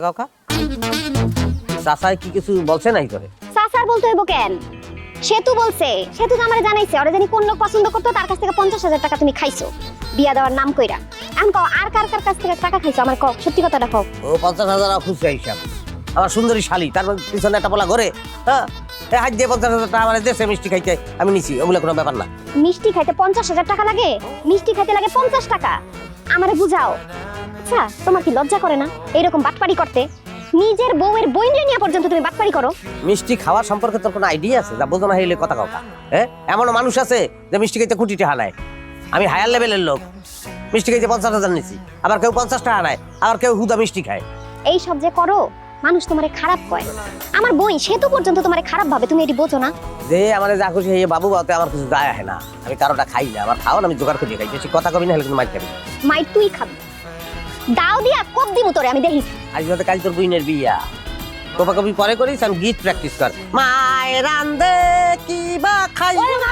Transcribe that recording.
কাকা চাচা কি কিছু বলছে নাই তোরে? চাচার বলতে হইব কেন? সেতু বলছে, সেতু তো আমারে জানাইছে ওরে জানি কোন লোক পছন্দ করতো তার কাছ থেকে 50,000 টাকা তুমি খাইছো বিয়া দেওয়ার নাম কইরা। আমি কও আর কার কার কাছ থেকে টাকা খাইছো আমার কও, সত্যি কথাটা কও। ও 50,000 খুচরা হিসাব। আমার সুন্দরী শালি তার পিছনে একটা বলা ঘরে, হ্যাঁ হাত দিয়ে 50,000 টাকা আমার দেশে মিষ্টি খাইতে আমি নিছি, ওগুলো কোনো ব্যাপার না। মিষ্টি খাইতে 50,000 টাকা লাগে? মিষ্টি খাইতে লাগে 50 টাকা। আমারে বুঝাও। আচ্ছা তোমার কি লজ্জা করে না এরকম বাটপারি করতে? নিজের বউয়ের বইনে নিয়ে পর্যন্ত তুমি বাটপারি করো। মিষ্টি খাওয়ার সম্পর্কে তোর কোনো আইডিয়া আছে? যা বোঝো না হইলে কথা কাকা। হ্যাঁ এমনও মানুষ আছে যে মিষ্টি খাইতে কোটি টাকা নেয়। আমি হায়ার লেভেলের লোক, মিষ্টি খাইতে 50,000 নিছি, আবার কেউ 50 টাকা নেয়, আবার কেউ হুদা মিষ্টি খায়। এই সব যে করো মানুষ তোমারে খারাপ কয়। আমার বই সেতু পর্যন্ত তোমারে খারাপ ভাবে, তুমি এটি বোঝো না? যে আমার যা খুশি হয়ে বাবু বাতে আমার কিছু যায় আসে না, আমি কারোটা খাই না, আমার খাওয়ান আমি জোগাড় করে খাই। বেশি কথা কবি না হলে কিন্তু মাইর খাবি। মাই তুই খাবি, দাও দিয়া কোপ দিমু তোরে আমি দেখি। আজ রাতে কাল তোর বইনের বিয়া, কবা কবি পরে করিস, আমি গীত প্র্যাকটিস কর। মায়ের রান্দে কি বা খাই। ওরে মা